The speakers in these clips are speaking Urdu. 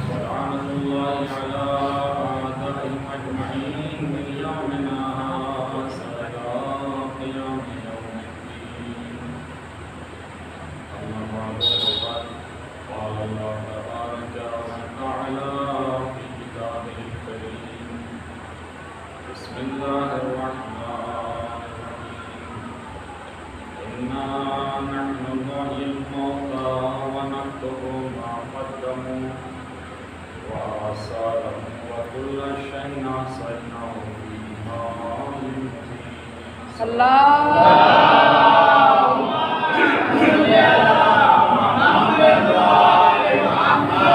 ولعنة الله على أعدائهم أجمعين من يومنا هذا إلى قيام يوم الدين. أما بعد فقد قال الله تبارك وتعالى في كتابه الكريم: بسم الله الرحمن الرحيم. إنا نحن نحيي الموتى ونكتب ما قدموا وآثارهم وكل شيء أحصيناه في إمام مبين. اللهم صل على محمد وآل محمد.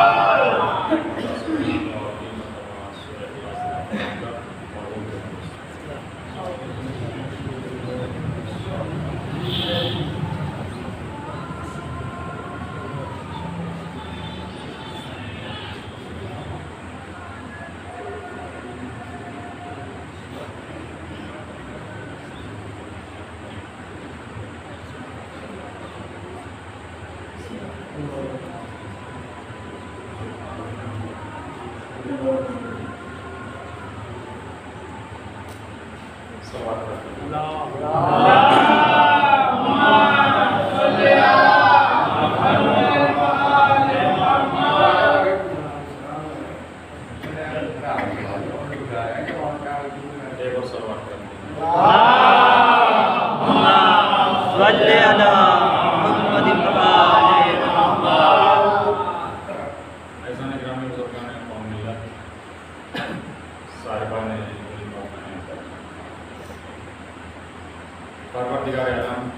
پروردگار عالم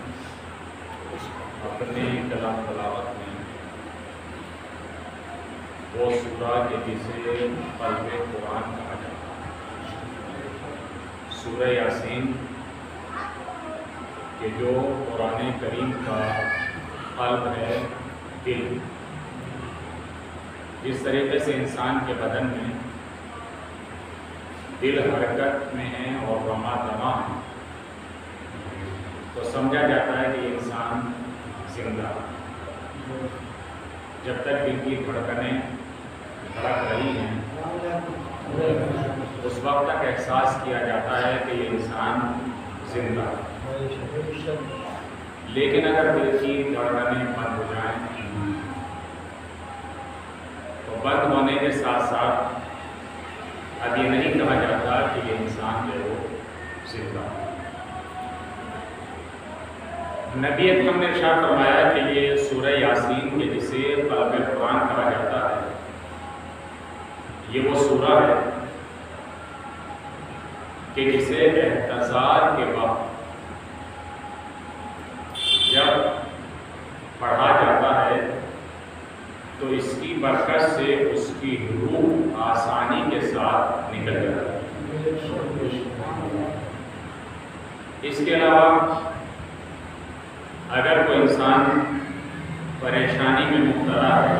اپنے کلام تلاوت میں وہ سورہ کے جسے قلب قرآن کہا جاتا ہے، سورہ یاسین، کہ جو قرآن کریم کا قلب ہے، دل. جس طریقے سے انسان کے بدن میں دل حرکت میں ہے اور رما دما ہے، تو سمجھا جاتا ہے کہ یہ انسان زندہ ہے. جب تک دل کی دھڑکنیں دھڑک رہی ہیں اس وقت تک احساس کیا جاتا ہے کہ یہ انسان زندہ ہے. لیکن اگر دل کی دھڑکنیں بند ہو جائیں تو بند ہونے کے ساتھ ساتھ اب یہ نہیں کہا جاتا کہ یہ انسان جو ہے وہ زندہ ہے. نبی اکرم نے ارشاد فرمایا کہ یہ سورہ یاسین کے جسے قلب قرآن کہا جاتا ہے، یہ وہ سورہ ہے کہ جسے احتضار کے وقت جب پڑھا جاتا ہے تو اس کی برکت سے اس کی روح آسانی کے ساتھ نکل جاتی ہے. اس کے علاوہ اگر کوئی انسان پریشانی میں مبتلا ہے،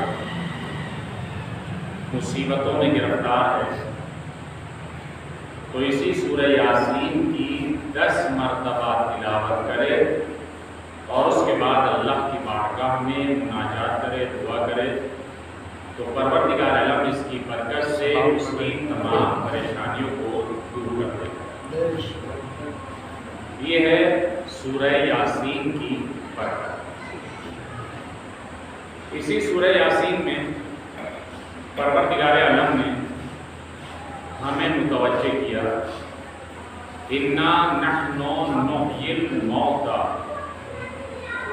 مصیبتوں میں گرفتار ہے، تو اسی سورہ یاسین کی 10 مرتبہ تلاوت کرے اور اس کے بعد اللہ کی بارگاہ میں مناجات کرے، دعا کرے، تو پروردگار عالم اس کی برکت سے اس کی تمام پریشانیوں کو دور کر دے. یہ ہے سورہ یاسین کی برکت. اسی سورہ یاسین میں پروردگار عالم نے ہمیں متوجہ کیا: انا نحن نحیی الموتى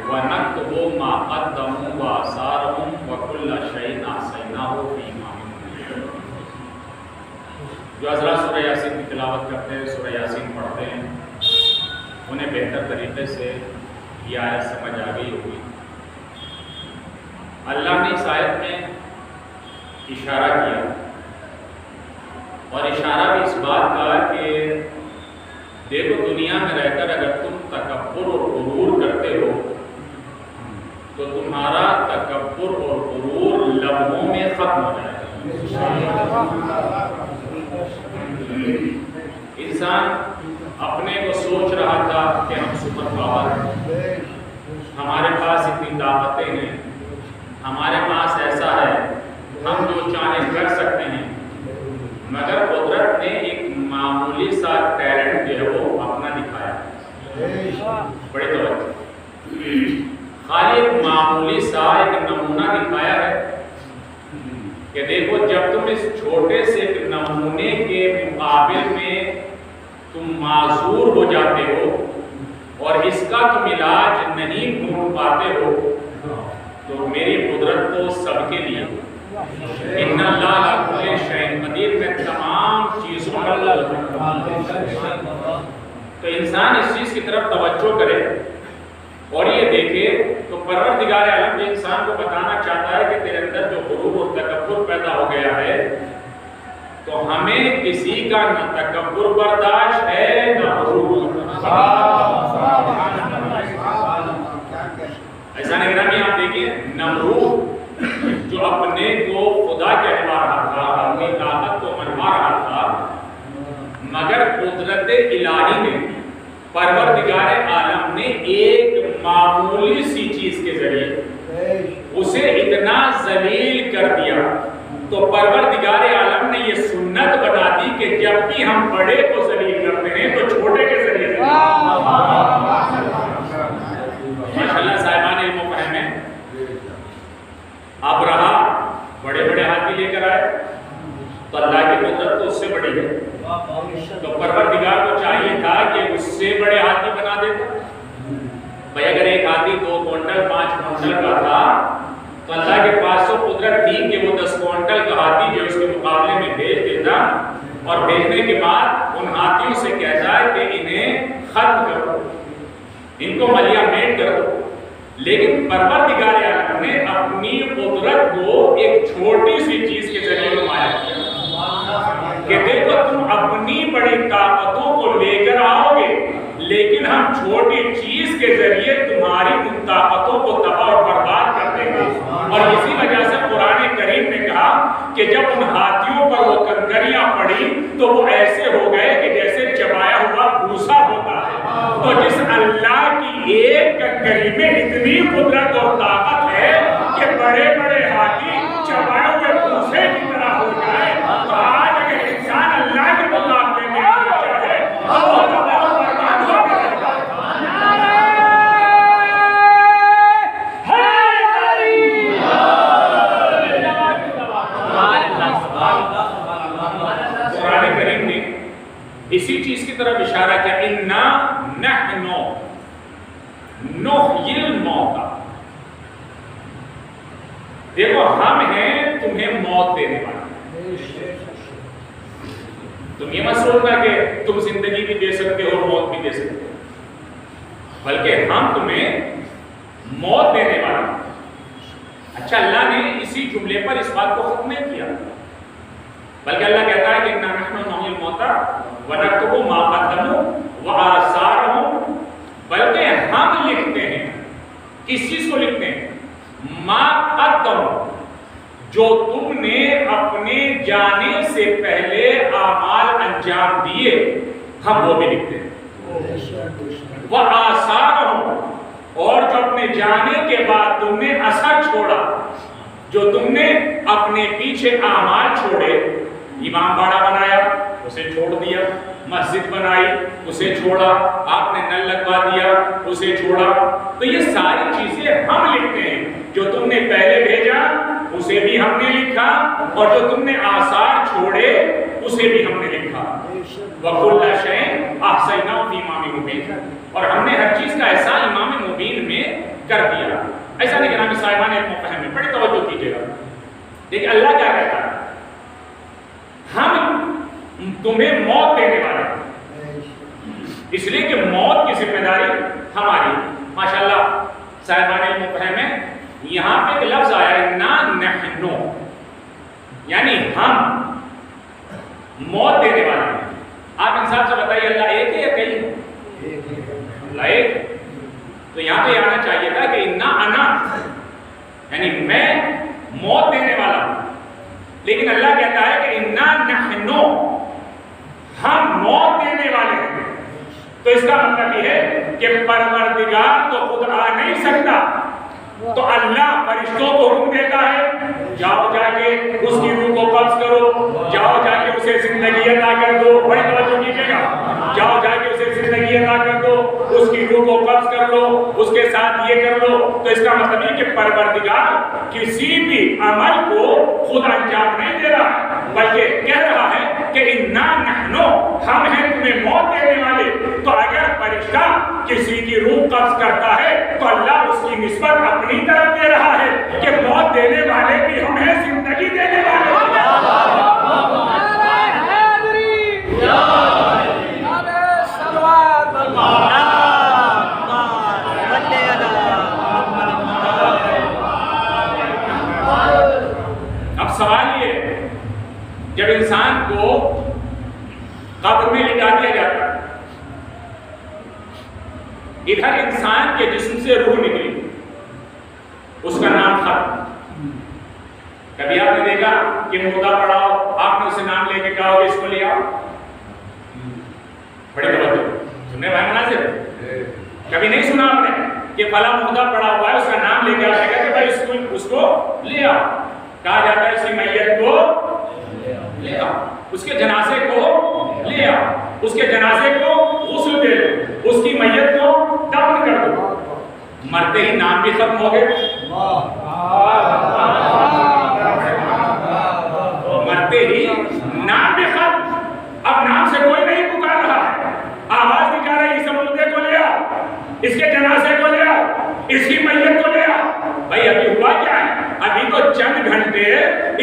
ونکتب ما قدموا وآثارهم وکل شیء احصیناہ فی امام مبین. جو حضرات سورہ یاسین کی تلاوت کرتے ہیں، سورہ یاسین پڑھتے ہیں، انہیں بہتر طریقے سے یہ آیت سمجھ آ گئی ہوگی. اللہ نے اس آیت میں اشارہ کیا اور اشارہ بھی اس بات کا کہ دیکھو دنیا میں رہ کر اگر تم تکبر اور غرور کرتے ہو تو تمہارا تکبر اور غرور لمحوں میں ختم ہو جائے گا. انسان اپنے کو سوچ رہا تھا کہ ہم سپر پاور ہیں، ہمارے پاس اتنی طاقتیں ہیں، ہمارے پاس ایسا ہے ہم جو چاہیں کر سکتے ہیں، مگر قدرت نے ایک معمولی سا ٹیلنٹ جو ہے وہ اپنا دکھایا، بڑی توجہ، خالی ایک معمولی سا ایک نمونہ دکھایا ہے کہ دیکھو جب تم اس چھوٹے سے نمونے کے مقابل میں تم معذور ہو جاتے ہو اور اس کا تم علاج نہیں ڈھونڈ پاتے ہو، تو میری قدرت تو سب کے لیے، ان اللہ علی کل شیء قدیر، میں تمام چیزوں پر تو انسان اس چیز کی طرف توجہ کرے اور یہ دیکھے تو پروردگار عالم جو انسان کو بتانا چاہتا ہے کہ تیرے اندر جو غرور اور تکبر پیدا ہو گیا ہے، تو ہمیں کسی کا نہ تکبر برداشت ہے نہ غرور۔ ایسا نگرامی آپ دیکھیے، نمرود جو اپنے کو خدا کہلوا رہا تھا، اپنی طاقت کو منوا رہا تھا، مگر قدرت الہی نے، پروردگار عالم نے ایک معمولی سی چیز کے ذریعے اسے اتنا ذلیل کر دیا، تو پروردگار عالم نے یہ سنت بنا دی کہ جب بھی ہم بڑے کو ذلیل کرتے ہیں تو چھوٹے کے ذریعے ماشاءاللہ صاحبان علم و فہم ہے۔ ابرہا بڑے بڑے ہاتھی لے کر آئے تو اللہ کی قدرت تو اس سے بڑی ہے، تو پروردگار کو چاہیے تھا کہ اس سے بڑے ہاتھی بنا دیتا۔ بھائی اگر ایک ہاتھی 2 کوئنٹل 5 کوئنٹل کا تھا تو اللہ کے پاس تو قدرت تھی کہ وہ 10 کوئنٹل کا ہاتھی جو اس کے مقابلے میں بھیج دیتا، اور بھیجنے کے بعد ان ہاتھیوں سے کہتا ہے کہ انہیں ختم کرو، ان کو ملیا میٹ کر دو۔ لیکن پروردگار عالم نے اپنی قدرت کو ایک چھوٹی سی چیز کے ذریعے نمایاں کیا کہ دیکھو تم اپنی بڑی طاقتوں کو لے کر آؤ گے، لیکن ہم چھوٹی چیز کے ذریعے تمہاری ان طاقتوں کو تباہ اور برباد کر دیں گے۔ اور اسی وجہ سے قرآن کریم نے کہا کہ جب ان ہاتھیوں پر وہ کنکریاں پڑی تو وہ ایسے ہو گئے کہ جیسے چبایا ہوا بھوسا ہوتا ہے۔ تو جس اللہ کی ایک کنکری میں اتنی قدرت اور طاقت ہے کہ بڑے بڑے ہاتھی چبائے ہوئے بھوسے کی طرح ہو جائے، تو آج اگر انسان اللہ کے مقابلے میں چاہے تو وہ تباہ و برباد ہو جائے گا۔ قرآن کریم نے اسی چیز کی طرف اشارہ کیا، اِنَّا نَحْنُ نُحْيِي الْمَوْتَى، دیکھو ہم ہیں تمہیں موت دینے والے۔ تم یہ مت سوچنا کہ تم زندگی بھی دے سکتے ہو اور موت بھی دے سکتے ہو، بلکہ ہم تمہیں موت دینے والے۔ اچھا، اللہ نے اسی جملے پر اس بات کو ختم نہیں کیا، بلکہ اللہ کہتا ہے کہ اِنَّا نَحْنُ نُحْيِي الْمَوْتَى وَنَكْتُبُ مَا قَدَّمُوا وَآثَارَهُمْ، بلکہ ہم لکھتے ہیں، کس چیز کو لکھتے ہیں؟ ما قدم، جو تم نے اپنے جانے سے پہلے اعمال انجام دیے، ہم وہ بھی لکھتے ہیں۔ وآثارہم، اور جو اپنے جانے کے بعد تم نے اثر چھوڑا، جو تم نے اپنے پیچھے اعمال چھوڑے، امام باڑہ بنایا اسے چھوڑ دیا، مسجد بنائی اسے چھوڑا، آپ نے نل لگوا دیا اسے چھوڑا، تو یہ ساری چیزیں ہم لکھتے ہیں۔ جو تم نے پہلے بھیجا اسے بھی ہم نے لکھا، اور جو تم نے آثار چھوڑے اسے بھی ہم نے لکھا۔ وَكُلَّ شَيْءٍ أَحْصَيْنَاهُ فِي إِمَامٍ مُبِينٍ، اور ہم نے ہر چیز کا ایسا امام مبین میں کر دیا۔ ایسا نہیں کہ صاحبان علم و فہم میں بڑی توجہ کیجیے گا، لیکن اللہ کیا کہتا ہے؟ ہم تمہیں موت دینے والے ہیں، اس لیے کہ موت کی ذمہ داری ہماری۔ ماشاءاللہ صاحبان علم و فہم میں یہاں پہ ایک لفظ آیا ہے نا نحنو، یعنی ہم موت دینے والے ہیں۔ آپ انسان سے بتائیے اللہ ایک ہے یا کئی ہے؟ اللہ ایک ہے، تو یہاں پہ یہ آنا چاہیے تھا کہ انا انا، یعنی میں موت دینے والا ہوں، لیکن اللہ کہتا ہے کہ انا نحنو، ہم موت دینے والے ہیں۔ تو اس کا مطلب یہ ہے کہ پروردگار تو خود آ نہیں سکتا، تو اللہ فرشتوں کو حکم دے اس کی روح کو قبض کرو، جاؤ جا کے اسے زندگی عطا کر دو. بڑی توجہ کیجیے گا. جاؤ جا کے اسے زندگی عطا کر دو، اس کی روح کو قبض کر لو، اس کے ساتھ یہ کر لو. تو اس کا مطلب یہ کہ پروردگار کسی بھی عمل کو خود انجام نہیں دے رہا ہے، بلکہ کہہ رہا ہے کہ انا نحنو، ہم ہیں تمہیں موت دینے والے. تو اگر فرشتہ کسی کی روح قبض کرتا ہے تو اللہ اس کی نسبت اپنی طرف دے رہا ہے کہ موت دینے والے بھی ہم ہیں، زندگی دینے والے. اب سوال یہ، جب انسان کو قبر میں لٹا دیا جاتا ہے، ادھر انسان کے جسم سے روح نکلی، اس کا نام ختم. کبھی آپ نے دیکھا کہ مردہ پڑا ہو، آپ نے اسے نام لے کے کہا ہو اس کو لے آؤ؟ بڑے توجہ سننے بھائی مناظر، کبھی نہیں سنا آپ نے کہ فلاں مردہ پڑا ہوا ہے، اس کا نام لے کے آ کہ بھائی اس کو لے آؤ. کہا جاتا ہے اس کی میت کو لے آؤ، اس کے جنازے کو لے آؤ، اس کے جنازے کو غسل دے دو، اس کی میت کو دفن کر دو. مرتے ہی نام بھی ختم ہو گئے. مرتے ہی نام بھی ختم. اب نام سے کوئی نہیں پکار رہا ہے، آواز نکال رہا ہے اس مردے کو لے آؤ، اس کے جنازے کو لے آؤ، اس کی میت کو لے آؤ. بھائی ابھی ہوا کیا ہے؟ ابھی تو چند گھنٹے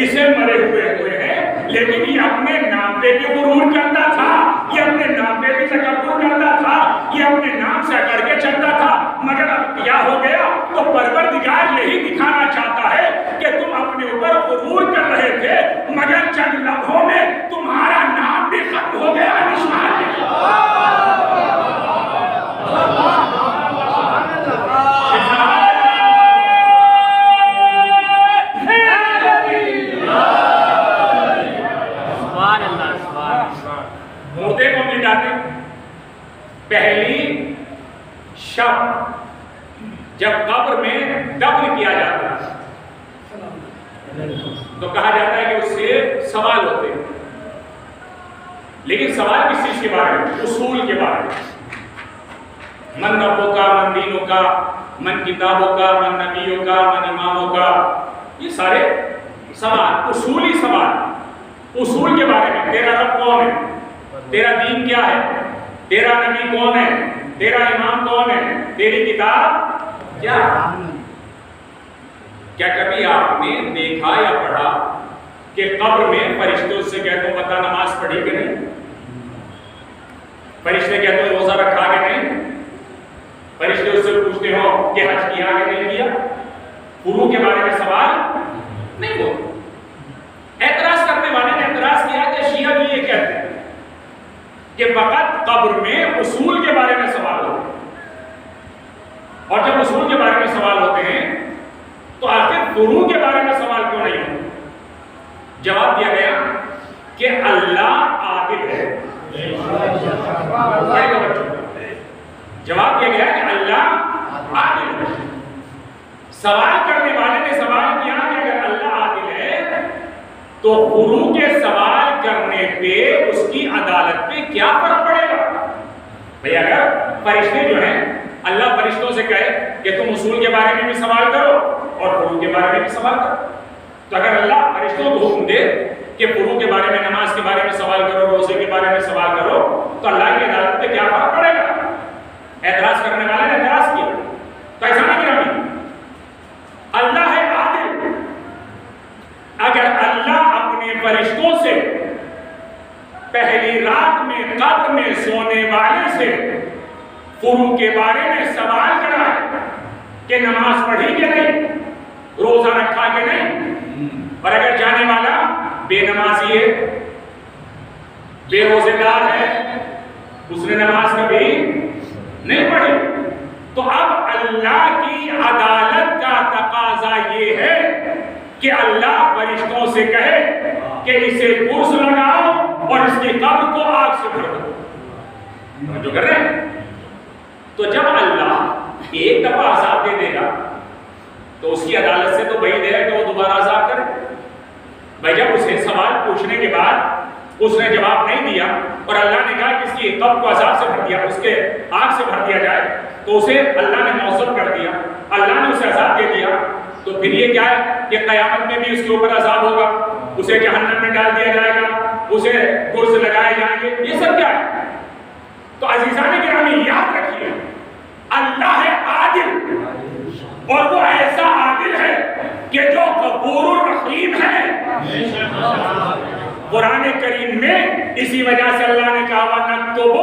اسے مرے ہوئے ہیں، لیکن یہ اپنے نام پہ بھی غرور کرتا تھا، یہ اپنے نام پہ بھی تکبر کرتا تھا، یہ اپنے نام سے کر کے چلتا تھا. مگر اب کیا ہو گیا؟ تو پروردگار یہی دکھانا چاہتا ہے کہ تم اپنے اوپر غرور کر رہے تھے، مگر چند لمحوں میں تمہارا نام بھی ختم ہو گیا. مردے کو مل جاتے پہلی شب جب قبر میں دفن کیا جاتا ہے تو کہا جاتا ہے کہ اس سے سوال ہوتے ہیں. لیکن سوال کس چیز کے بارے میں؟ اصول کے بارے میں. من ربوں کا، من دینوں کا، من کتابوں کا، من نبیوں کا، من اماموں کا، یہ سارے سوال، اصولی سوال، اصول کے بارے میں. تیرا رب کون ہے؟ تیرا دین کیا ہے؟ تیرا نبی کون ہے؟ تیرا امام کون ہے؟ تیری کتاب کیا ہے؟ کیا کبھی آپ نے دیکھا یا پڑھا کہ قبر میں فرشتوں سے کہتے ہو بتا نماز پڑھی کہ نہیں؟ فرشتے کہتے ہو روزہ رکھا کہ نہیں؟ فرشتے اس سے پوچھتے ہو کہ حج کیا کہ نہیں کیا؟ فروع کے بارے میں سوال نہیں ہوتا. اعتراض کرنے والے نے اعتراض کیا کہ شیعہ بھی یہ کہتے ہیں کہ فقط قبر میں اصول کے بارے میں سوال ہوتے ہیں، اور جب اصول کے بارے میں سوال ہوتے ہیں تو آخر فروع کے بارے میں سوال کیوں نہیں ہوتے؟ جواب دیا گیا کہ اللہ عادل ہے. جواب دیا گیا کہ اللہ عادل ہے. سوال کرنے والے نے سوال کیا کہ اگر اللہ عادل ہے تو فروع کے سوال کرنے پہ اس کی عدالت پہ کیا فرق پڑے گا؟ بھئی اگر فرشتے جو ہیں اللہ فرشتوں سے کہے کہ تم اصول کے بارے میں بھی سوال کرو اور فروع کے بارے میں بھی سوال کرو، تو اگر اللہ فرشتوں کو حکم دے کہ فروع کے بارے میں، نماز کے بارے میں سوال کرو، روزے کے بارے میں سوال کرو، تو اللہ کی عدالت پہ کیا فرق پڑے گا؟ اعتراض کرنے والے نے اعتراض کیا. تو ایسا نہیں کرنا، اللہ ہے عادل. اگر اللہ اپنے فرشتوں سے پہلی رات میں قبر میں سونے والے سے فروع کے بارے میں سوال کرائے کہ نماز پڑھی کہ نہیں، روزہ رکھا کہ نہیں، اور اگر جانے والا بے نمازی ہے، بے روزے دار ہے، اس نے نماز کبھی نہیں پڑھی، تو اب اللہ کی عدالت کا تقاضا یہ ہے کہ اللہ فرشتوں سے کہے کہ اسے قرص لگاؤ اور اس کی قبر کو آگ سے بھر دو. جو کر رہے ہیں، تو جب اللہ ایک دفعہ عذاب دے دے گا تو اس کی عدالت سے تو وہی دے گا کہ وہ دوبارہ عذاب کرے. بھائی جب اسے سوال پوچھنے کے بعد اس نے جواب نہیں دیا اور اللہ نے کہا کہ اس کی قبر کو عذاب سے بھر دیا، اس کے آگ سے بھر دیا جائے، تو اسے اللہ نے موصول کر دیا، اللہ نے اسے عذاب دے دیا، تو پھر یہ کیا ہے کہ قیامت میں بھی اس کے اوپر عذاب ہوگا، اسے جہنم میں ڈال دیا جائے گا، اسے گرز لگائے جائیں گے، یہ سب کیا ہے؟ تو عزیزان گرامی یاد رکھیے اللہ ہے عادل، اور وہ ایسا عادل ہے کہ جو غفور الرحیم ہے۔ قرآن کریم میں اسی وجہ سے اللہ نے کہا وَنَكْتُبُ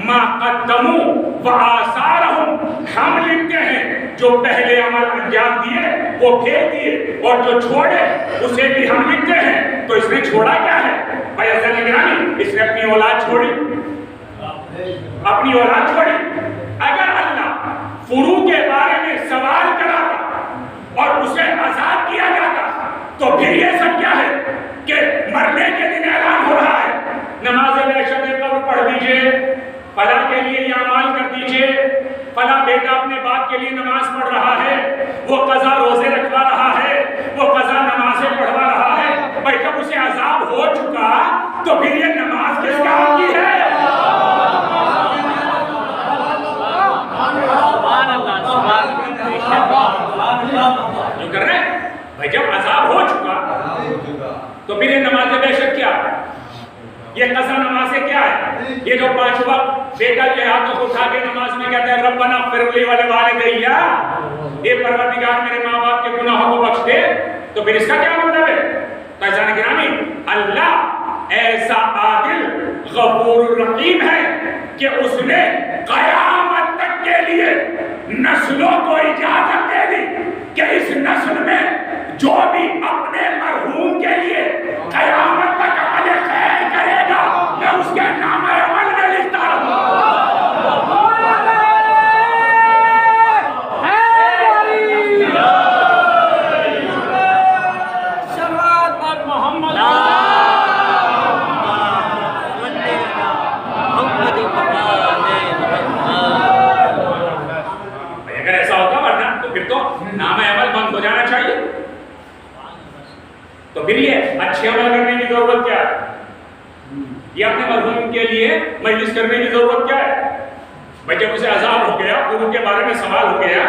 مَا قَدَّمُوا وَآثَارَهُمْ، ہم لکھتے ہیں جو پہلے عمل انجام دیے وہ پھیر دیے، اور جو چھوڑے اسے بھی ہم لکھتے ہیں۔ تو اس نے چھوڑا کیا ہے؟ بھائی عزیزان گرامی، اس نے اپنی اولاد چھوڑی، اپنی اولاد چھوڑی۔ اگر اللہ فروع کے بارے میں سوال کراتا اور اسے آزاد کیا جاتا تو پھر یہ سب کیا ہے کہ مرنے کے دن اعلان ہو رہا ہے نماز وحشت قبر پڑھ دیجئے، فلاں کے لیے یہ اعمال کر دیجئے، فلاں بیٹا اپنے باپ کے لیے نماز پڑھ رہا ہے، وہ قضا روزے رکھوا رہا ہے، وہ قضا نمازیں پڑھوا رہا ہے۔ بھائی جب اسے عذاب ہو چکا تو پھر یہ نماز کس کام کی ہے؟ جو کر رہے ہیں بھائی جب عذاب ہو چکا تو پھر یہ نماز وحشت کیا ہے؟ یہ قضا نمازیں کیا ہے؟ یہ جو 5 وقت بیٹا کے ہاتھوں کو اٹھا کے نماز میں کہتے ہیں ربنا اغفر لی ولوالدی، اے پروردگار میرے ماں باپ کے گناہوں کو بخش دے، تو پھر اس کا کیا مطلب ہے؟ تو عزیزان گرامی اللہ ایسا عادل غفور الرحیم ہے کہ اس نے قیامت تک کے لیے نسلوں کو اجازت دے دی کہ اس نسل میں جو بھی اپنے مرحوم کے لیے قیامت تک عمل خیر کرے گا میں اس کے نام عمل میں لکھتا ہوں۔ اگر ایسا ہوتا ورنہ تو پھر تو نام عمل بند ہو جانا چاہیے۔ تو پھر یہ اچھے عمل کرنے کی ضرورت کیا ہے؟ یہ اپنے مرحوم کے لیے مجلس کرنے کی ضرورت کیا ہے؟ بھائی جب اسے عذاب ہو گیا، گرو کے بارے میں سوال ہو گیا،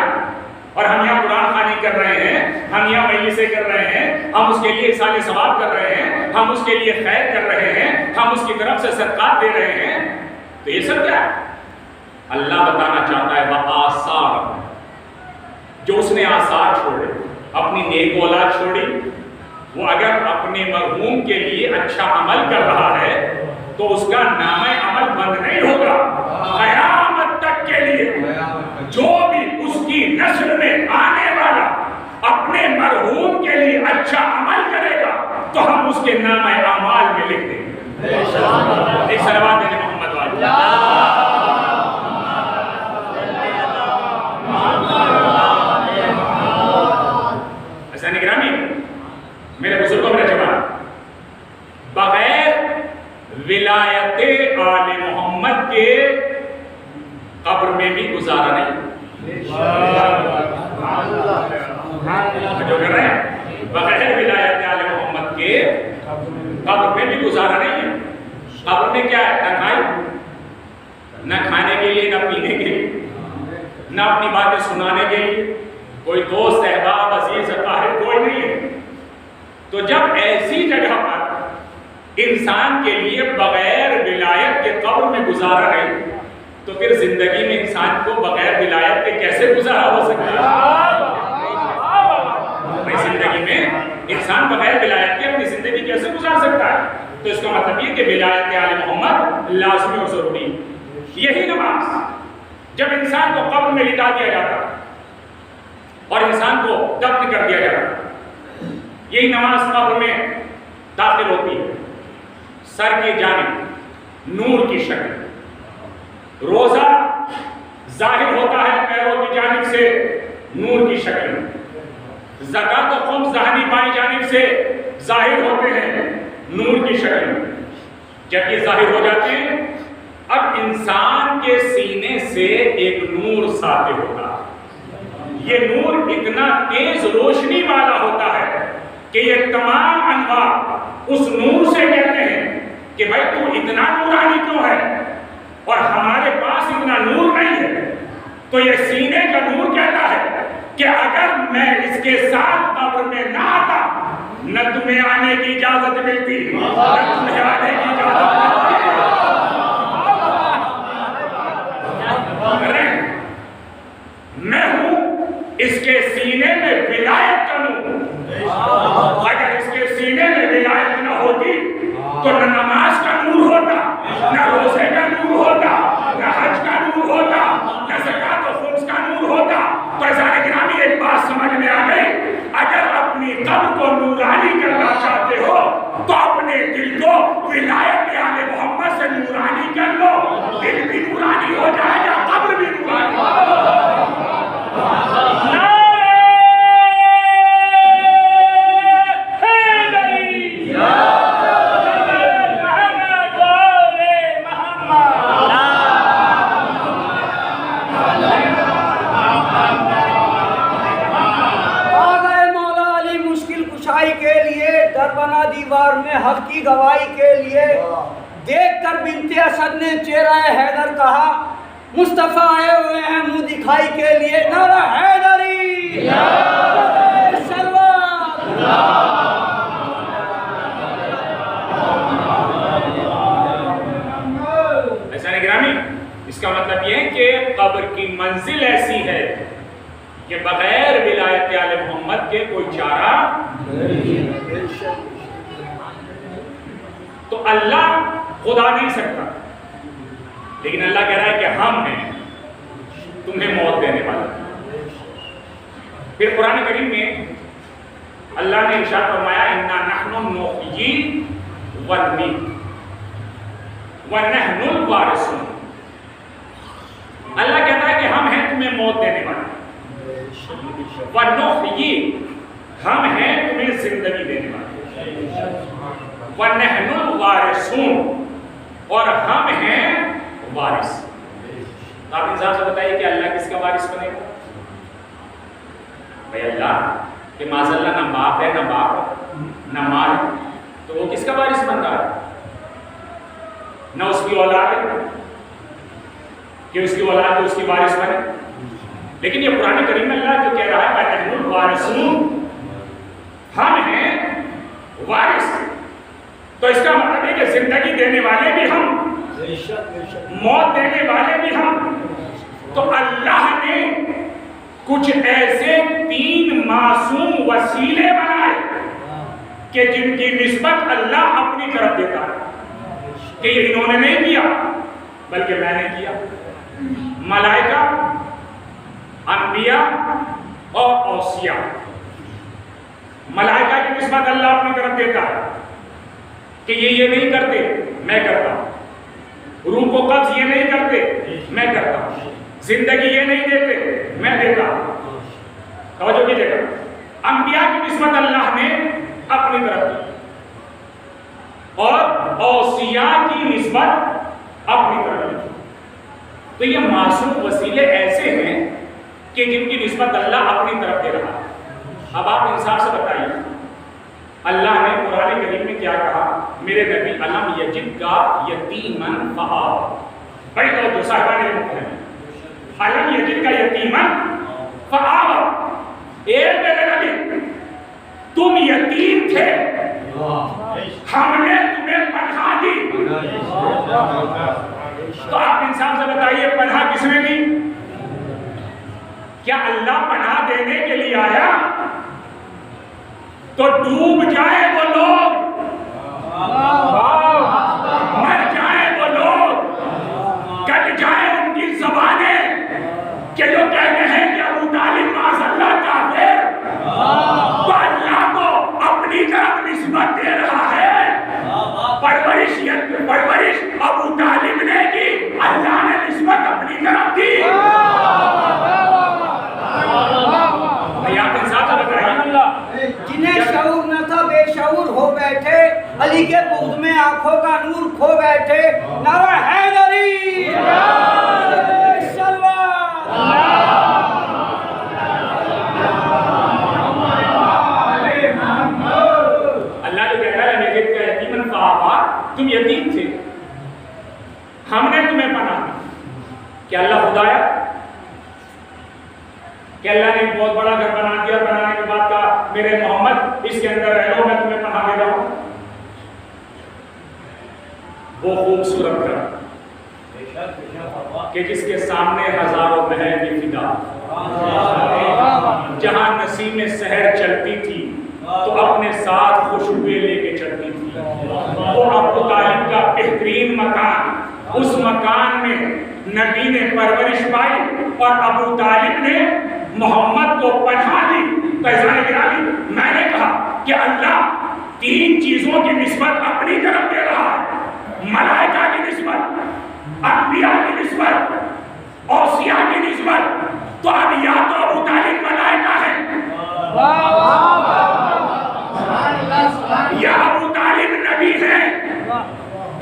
اور ہم یہاں قرآن خوانی کر رہے ہیں، ہم یہاں مجلسیں کر رہے ہیں، ہم اس کے لیے احسان ثواب کر رہے ہیں، ہم اس کے لیے خیر کر رہے ہیں، ہم اس کی طرف سے صدقات دے رہے ہیں، تو یہ سب کیا ہے؟ اللہ بتانا چاہتا ہے وآثار، جو اس نے آثار چھوڑے، اپنی نیک اولاد چھوڑی، وہ اگر اپنے مرحوم کے لیے اچھا عمل کر رہا ہے تو اس کا نام عمل بند نہیں ہوگا، قیامت تک کے لیے جو بھی اس کی نسل میں آنے والا اپنے مرحوم کے لیے اچھا عمل کرے گا تو ہم اس کے نام اعمال میں لکھ دیں گے۔ ایک صلوات علی محمد والی۔ میرے بزرگوں میرے جوان، بغیر ولایت آل محمد کے قبر میں بھی گزارا نہیں۔ جو کر رہے ہیں بغیر ولایت آل محمد کے قبر میں بھی گزارا نہیں ہے۔ قبر میں کیا ہے؟ نہ کھائے، نہ کھانے کے لیے، نہ پینے کے لیے، نہ اپنی باتیں سنانے کے لیے، کوئی دوست احباب عزیز اقارب کوئی نہیں ہے۔ تو جب ایسی جگہ پر انسان کے لیے بغیر ولایت کے قبر میں گزارا ہے تو پھر زندگی میں انسان کو بغیر ولایت کے کیسے گزارا ہو سکتا ہے؟ زندگی میں انسان بغیر ولایت کے اپنی زندگی کیسے گزار سکتا ہے؟ تو اس کا مطلب یہ کہ ولایت آل محمد لازمی اور ضروری۔ یہی نماز جب انسان کو قبر میں لٹا دیا جاتا اور انسان کو دفن کر دیا جاتا، یہی نماز قبر میں داخل ہوتی ہے، سر کی جانب نور کی شکل، روزہ ظاہر ہوتا ہے پیروں کی جانب سے نور کی شکل، زکات و خمس ذہنی بائیں جانب سے ظاہر ہوتے ہیں نور کی شکل۔ جب یہ ظاہر ہو جاتے ہیں اب انسان کے سینے سے ایک نور ساطع ہوتا ہے۔ یہ نور اتنا تیز روشنی والا ہوتا ہے کہ یہ تمام انوار اس نور سے کہتے ہیں کہ بھائی تو اتنا نورانی کیوں ہے اور ہمارے پاس اتنا نور نہیں ہے. تو یہ سینے کا نور کہتا ہے کہ اگر میں اس کے ساتھ قبر میں نہ آتا نہ تمہیں آنے کی اجازت ملتی نہ تمہیں آنے کی اجازت ملتی. میں ہوں اس کے سینے میں ولایت کا نور. اگر اس کے سینے میں ولایت نہ ہوتی تو نہ نماز کا نور ہوتا نہ روزے کا نور ہوتا نہ حج کا نور ہوتا نہ زکات و خمس کا نور ہوتا. تو عزیزان گرامی ایک بات سمجھ میں آ گئی, اگر اپنی قلب کو نورانی کرنا چاہتے ہو تو اپنے دل کو ولایت آل محمد سے نورانی کر لو. دل بھی نورانی ہو جائے گا, قبر بھی نورانی ہو جائے گا. دیوار میں حق کی گواہی کے لیے دیکھ کر بنت اسد نے چہرہ حیدر کہا, مصطفیٰ آئے ہوئے ہیں منہ دکھائی کے لیے. نعرہ حیدری, عزیزان گرامی, اس کا مطلب یہ ہے کہ قبر کی منزل ایسی ہے کہ بغیر ولایت آل محمد کے کوئی چارہ نہیں. تو اللہ خدا نہیں سکتا, لیکن اللہ کہہ رہا ہے کہ ہم ہیں تمہیں موت دینے والا. پھر قرآن کریم میں اللہ نے ارشاد فرمایا انا نحن نحیی ونمیت ونحن الوارثون. اللہ کہتا ہے کہ ہم ہیں تمہیں موت دینے والے, ونحیی ہم ہیں تمہیں زندگی دینے والے, وَنَحْنُ الْوَارِثُونَ اور ہم ہیں وارث. آپ انصاف سے بتائیے کہ اللہ کس کا وارث بنے گا؟ بھائی اللہ کہ معاذ اللہ نہ باپ ہے نہ باپ نہ ماں ہے, تو وہ کس کا وارث بن رہا ہے؟ نہ اس کی اولاد ہے کہ اس کی اولاد اس کی وارث بنے. لیکن یہ قرآن کریم میں اللہ جو کہہ رہا ہے وَنَحْنُ الْوَارِثُونَ ہم ہیں وارث, تو اس کا مطلب ہے کہ زندگی دینے والے بھی ہم, موت دینے والے بھی ہم. تو اللہ نے کچھ ایسے 3 معصوم وسیلے بنائے کہ جن کی نسبت اللہ اپنی طرف دیتا ہے کہ یہ انہوں نے نہیں کیا بلکہ میں نے کیا. ملائکہ, انبیاء اور اوصیاء. ملائکہ کی نسبت اللہ اپنی طرف دیتا ہے کہ یہ نہیں کرتے میں کرتا ہوں, روح کو قبض یہ نہیں کرتے میں کرتا ہوں, زندگی یہ نہیں دیتے میں دیتا ہوں. توجہ کیجئے گا, انبیاء کی نسبت اللہ نے اپنی طرف دی اور اوصیاء کی نسبت اپنی طرف دی. تو یہ معصوم وسیلے ایسے ہیں کہ جن کی نسبت اللہ اپنی طرف دے رہا ہے. اب آپ انصاف سے بتائیے اللہ نے قرآن کریم میں کیا کہا؟ میرے نبی علم یجد کا یتیمن فآوا. بڑی توجہ صاحبان علم ہے, علم یجد کا یتیمن فآوا. اے میرے نبی تم یتیم تھے, ہم نے تمہیں پناہ دی. تو آپ انصاف سے بتائیے پناہ کس نے دی؟ کیا اللہ پناہ دینے کے لیے آیا تو ڈوب جائے وہ لوگ, مر جائیں وہ لوگ, کٹ جائیں ان کی زبانیں کہ جو کہتے ہیں کہ ابو طالب معاذ اللہ کافر, تو اللہ کو اپنی طرف نسبت دے رہا ہے. پرورش ابو طالب نے کی, اللہ نے نسبت اپنی طرف دی. جنہیں شعور نہ تھا بے شعور ہو بیٹھے, علی کے بغض میں آنکھوں کا نور کھو بیٹھے. نعرہ حیدری, سلوات. تم یتیم تھے، ہم نے تمہیں پناہ دی. کہ اللہ خدا ہے کہ اللہ نے ایک بہت بڑا گھر بنا دیا، بنانے کے بعد کہا میرے محمد اس کے اندر رہ لو، میں تمہیں پناہ دے رہا ہوں. وہ خوبصورت گھر کہ جس کے سامنے ہزاروں بہن بھی فدا، جہاں نسیم سحر چلتی تھی تو اپنے ساتھ خوشبوئیں لے کے چلتی تھی. وہ ابو طالب کا بہترین مکان، اس مکان میں نبی نے پرورش پائی اور ابو طالب نے محمد کو پناہ دی. فیضان گرامی، میں نے کہا کہ اللہ 3 چیزوں کی نسبت اپنی طرف دے رہا ہے، ملائکہ کی نسبت، انبیاء کی نسبت، اوصیاء کی نسبت. تو اب یا تو ابو طالب ملائکہ ہے یا ابو طالب نبی ہے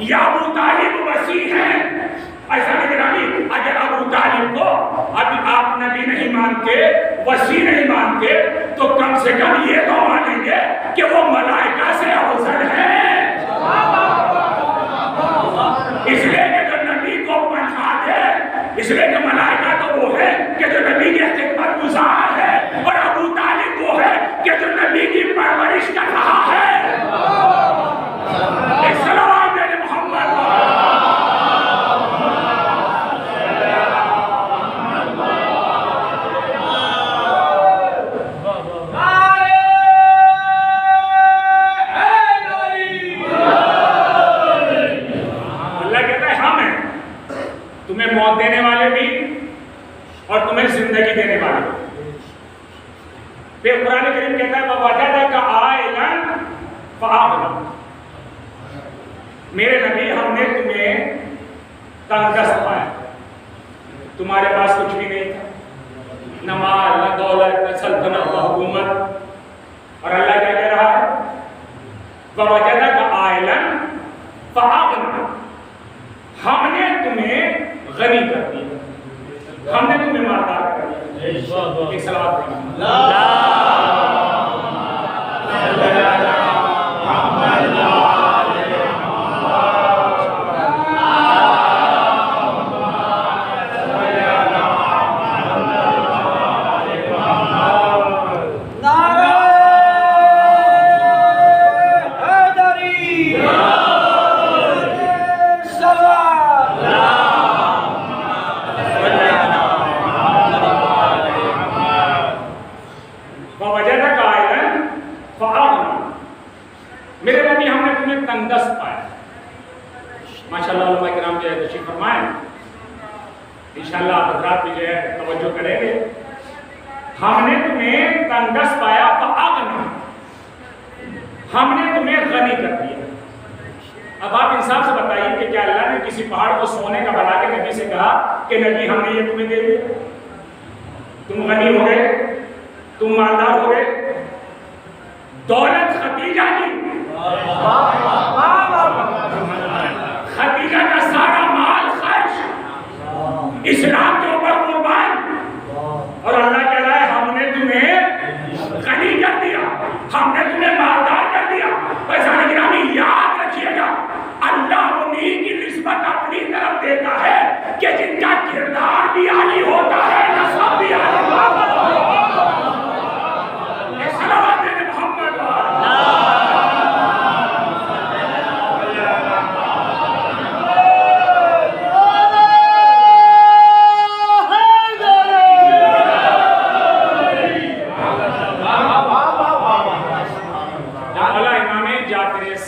یا ابو طالب وسیع ہے. ایسا نگرانی، اگر ابو طالب کو ابھی آپ نبی نہیں مانتے، وسیع نہیں مانتے، تو کم سے کم یہ تو مانیں گے کہ وہ ملائکہ سے افضل ہے. اس لیے کہ جو نبی کو پناہ دے، اس لیے کہ ملائکہ تو وہ ہے کہ جو نبی کی خدمت گزار ہے، اور ابو طالب وہ ہے کہ جو نبی کی پرورش کر رہا ہے. السلام علیہ محمد. تمہیں موت دینے والے بھی اور تمہیں زندگی دینے والے. پھر قرآن کریم کہتا ہے وَوَجَدَكَ عَائِلًا فَأَغْنَىٰ. میرے نبی ہم نے تمہیں تنگ دست پایا، تمہارے پاس کچھ بھی نہیں تھا، نہ مال، نہ دولت، نہ سلطنت، نہ حکومت. اور اللہ کیا کہہ رہا ہے؟ وَوَجَدَكَ عَائِلًا فَأَغْنَىٰ. ہم نے تمہیں غنی کر دیا، ہم نے تمہیں مالدار کر دیا. ایک صلوات پڑھیں. میرے نبی ہم نے تمہیں تنگدست پایا. ماشاءاللہ علماء کرام جو ہے تشریف فرمائیں، انشاءاللہ آپ حضرات بھی جو ہے توجہ کریں گے. ہم نے تمہیں تنگدست پایا فأغنیٰ، ہم نے تمہیں غنی کر دیا. اب آپ انصاف سے بتائیے کہ کیا اللہ نے کسی پہاڑ کو سونے کا بنا کے نبی سے کہا کہ نبی ہم نے یہ تمہیں دے دیا، تم غنی ہو گئے، تم مالدار ہو گئے؟ دولت خدیجہ کی، خدیجہ کا سارا مال خرچ اسلام کے اوپر قربان. اور اللہ کہہ رہا ہے ہم نے تمہیں غنی کر دیا، ہم نے تمہیں مالدار کر دیا. ایسا گرامی یاد رکھیے گا، اللہ انہی کی نسبت اپنی طرف دیتا ہے کہ جن کا کردار بھی عالی ہوتا ہے، نسب بھی عالی ہوتا ہے.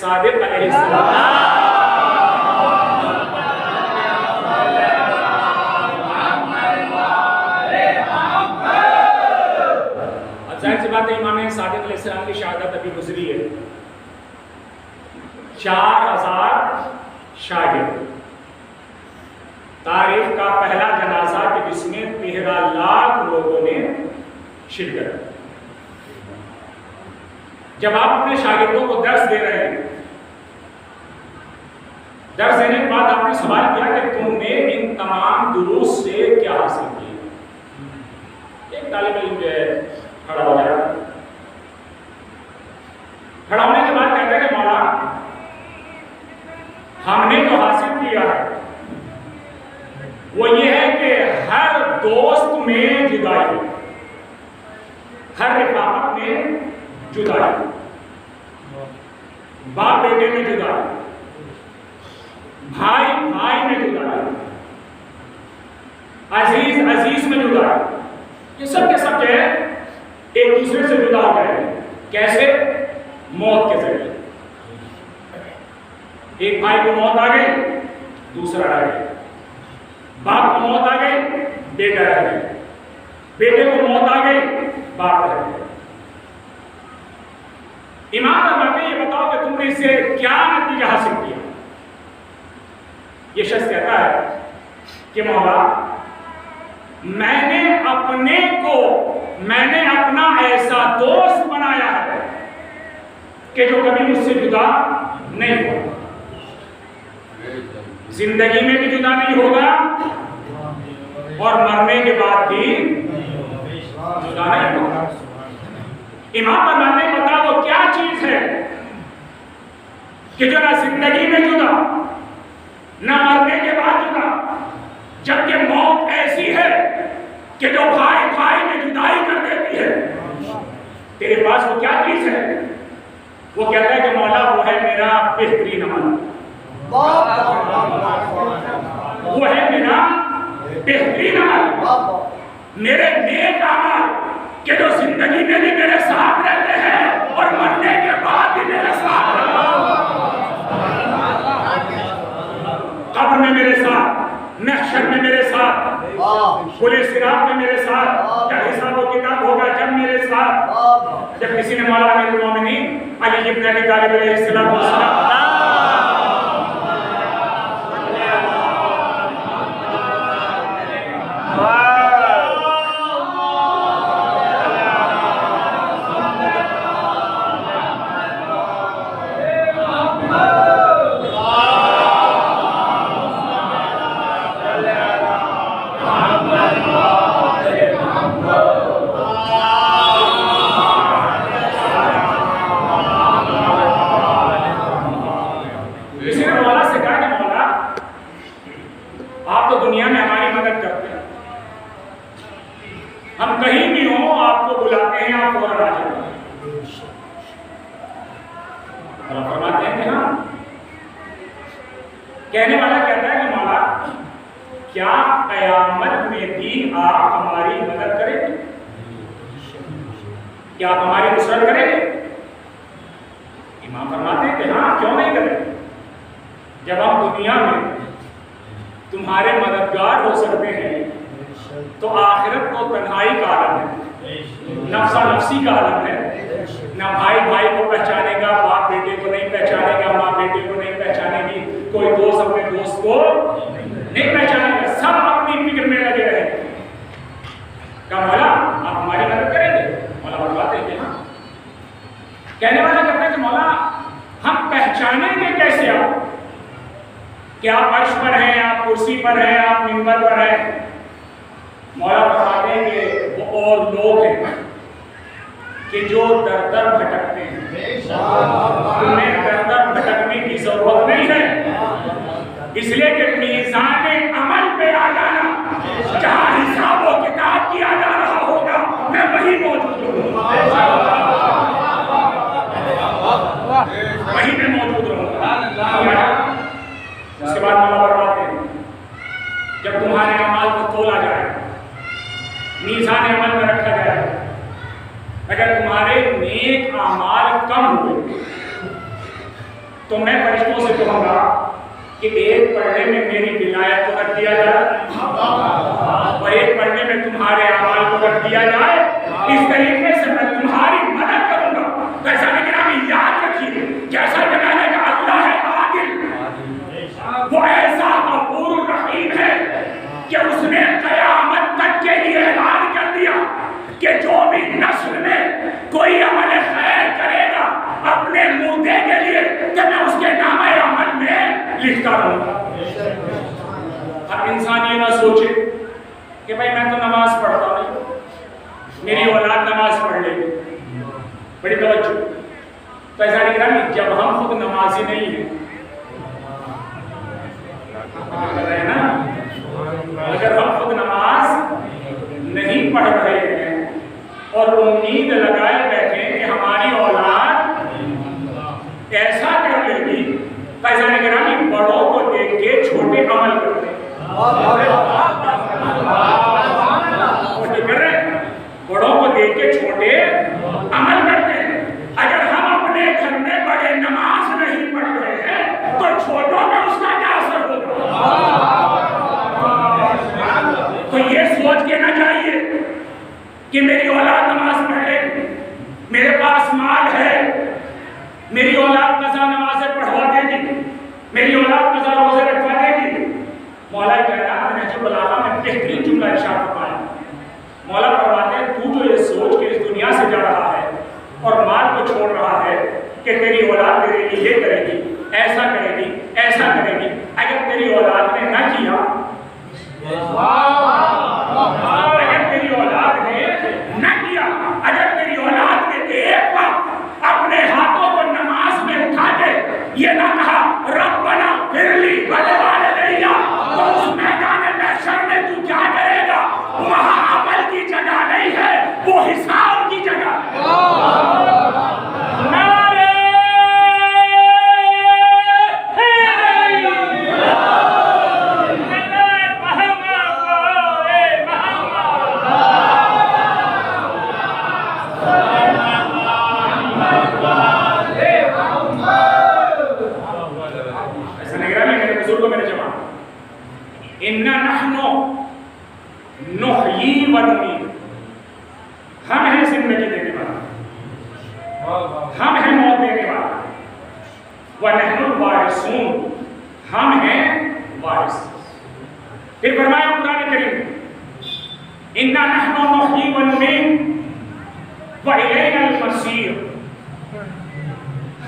صادق علیہ السلام اب ظاہر سی بات ہے امام صادق علیہ السلام کی شہادت ابھی گزری ہے. 4000 شاگرد، تاریخ کا پہلا جنازہ کہ جس میں 13 لاکھ لوگوں نے شرکت. جب آپ اپنے شاگردوں کو درس دے رہے ہیں، درس دینے کے بعد آپ نے سوال کیا کہ تم نے ان تمام دروس سے کیا حاصل کیا؟ ایک طالب علم جو ہے کھڑا ہو جائے، کھڑا ہونے کے بعد کہتے ہیں کہ مولانا ہم نے جو حاصل کیا ہے وہ یہ ہے کہ ہر دوست میں جدائی، ہر رفاقت میں جدائی، باپ بیٹے میں جدائی، بھائی بھائی میں جدائی، عزیز عزیز میں جدائی، یہ سب کے سب جو ہے ایک دوسرے سے جدا ہو گئے۔ کیسے؟ موت کے ذریعے۔ ایک بھائی کو موت آ گئی، دوسرا رہ گیا، باپ کو موت آ گئی، بیٹا رہ گیا، بیٹے کو موت آ گئی، باپ رہ گیا۔ امام فرماتے ہیں یہ بتاؤ کہ تم نے اس سے کیا نتیجہ حاصل کیا؟ یہ شخص کہتا ہے کہ مولا میں نے اپنا ایسا دوست بنایا ہے کہ جو کبھی مجھ سے جدا نہیں ہوا، زندگی میں بھی جدا نہیں ہوگا اور مرنے کے بعد بھی جدا نہیں ہوگا۔ امام فرماتے ہیں بتا وہ کیا چیز ہے کہ جو نہ زندگی میں جدا نہ مرنے کے بعد جدا، جبکہ موت ایسی ہے کہ جو بھائی بھائی میں جدائی کر دیتی ہے۔ تیرے پاس وہ کیا چیز ہے؟ وہ کہتا ہے کہ مولا وہ ہے میرا بہترین عمل، وہ ہے میرا بہترین عمل، میرے نیک اعمال کہ جو زندگی میں بھی میرے ساتھ رہتے ہیں اور مرنے کے بعد بھی میرے ساتھ رہتے ہیں، قبر میں میرے ساتھ، محشر میں میرے ساتھ، پولیس صراط میں میرے ساتھ، جب حساب و کتاب ہوگا جب میرے ساتھ۔ جب کسی نے مولا امیر المومنین علی ابن ابی طالب علیہ السلام کہنے والا کہتا ہے کہ مولا کیا قیامت میں بھی آپ ہماری مدد کریں گے؟ کیا آپ ہماری نصرت کریں گے؟ امام فرماتے ہیں کہ ہاں کیوں نہیں کریں گے؟ جب ہم دنیا میں تمہارے مددگار ہو سکتے ہیں تو آخرت تو تنہائی کا عالم ہے، نفسا نفسی کا عالم ہے، نہ بھائی بھائی کو پہچانے گا، باپ بیٹے کو نہیں پہچانے گا، ماں بیٹے کو نہیں پہچانے گی، کوئی دوست اپنے دوست کو نہیں پہچانے گا، سب اپنی فکر میں لگے رہے گا۔ کہا مولا آپ ہماری مدد کریں گے؟ مولا فرماتے ہیں کہ ہاں۔ کہنے والا کہتا ہے کہ مولا ہم پہچانیں گے کیسے آپ کہ آپ عرش پر ہیں، آپ کرسی پر ہیں، آپ منبر پر ہیں؟ مولا فرماتے ہیں کہ وہ اور لوگ ہیں کہ جو در در بھٹکتے ہیں، تمہیں در در بھٹکنے کی ضرورت نہیں ہے، اس لیے کہ میزان عمل پہ آ جانا، جہاں حساب و کتاب کیا جا رہا ہوگا میں وہی موجود ہوں، وہیں میں موجود رہوں گا۔ اس کے بعد مولا فرماتے ہیں جب تمہارے اعمال کو تولا جائے، میزان عمل میں رکھا جائے، اگر تمہارے نیک اعمال کم ہوئے تو میں فرشتوں سے کہوں گا کہ ایک پڑھنے میں میری ولایت کو رکھ دیا جائے اور ایک پڑھنے میں تمہارے اعمال کو رکھ دیا جائے، اس طریقے سے میں تمہاری مدد کروں گا۔ ایسا نہیں یاد رکھیے جیسا کہ میں نے کہا اللہ ہے عادل، وہ ایسا غفور رحیم ہے کہ اس نے قیامت تک کے لیے اعلان کر دیا کہ جو بھی نسل میں کوئی عمل خیر کرے گا اپنے مردے کے لیے کہ میں اس کے نام عمل میں لکھتا رہوں گا۔ اب انسان یہ نہ سوچے کہ بھائی میں تو نماز پڑھتا نہیں، میری اولاد نماز پڑھ لے گی، بڑی توجہ۔ تو ایسا نہیں کرا جب ہم خود نمازی نہیں ہیں، کر رہے ہیں نا؟ اگر ہم خود نماز نہیں پڑھ رہے ہیں اور امید لگائے بیٹھے کہ ہماری اولاد ایسا کر لے گی، فیضان گرامی بڑوں کو دیکھ کے چھوٹے عمل کرتے ہیں، بڑوں کو دیکھ کے چھوٹے عمل کرتے ہیں۔ اگر ہم اپنے گھر میں بڑے نماز نہیں پڑھ رہے ہیں تو چھوٹوں میں اس کا کیا اثر ہوگا؟ تو یہ سوچ کے نہ چاہیے کہ میری اولاد نماز پڑھ لے گی، میرے پاس مال ہے، میری اولاد قضا نمازیں پڑھوا دے گی، میری اولاد قضا روزے رکھوا دے گی۔ مولا کائنات نے نہج البلاغہ میں بہترین جملہ ارشاد فرمایا، مولا فرماتے ہیں تو جو یہ سوچ کے اس دنیا سے جا رہا ہے اور مال کو چھوڑ رہا ہے کہ تیری اولاد تیرے لیے یہ کرے گی، ایسا کرے گی، ایسا کرے گی، اگر تیری اولاد نے نہ کیا، اگر تیری اولاد نے نہ کیا، اگر تیری اولاد نے ایک وقت اپنے ہاتھوں کو نماز میں اٹھا کے یہ نہ کہا ربنا اغفر لی ولوالدی، تو اس میدان محشر میں تو کیا کرے گا؟ وہاں عمل کی جگہ نہیں ہے، وہ حساب کی جگہ ہے۔ اِنَّا نَحْنُ نُحْيِي وَنُمِيتُ، ہم ہیں زندگی دینے والا، ہم ہیں موت دینے والا، وَنَحْنُ الْوَارِثُونَ، ہم ہیں وارث۔ پھر فرمایا قرآن کریم اِنَّا نَحْنُ نُحْيِي وَنُمِيتُ وَإِلَيْنَا الْمَصِيرُ،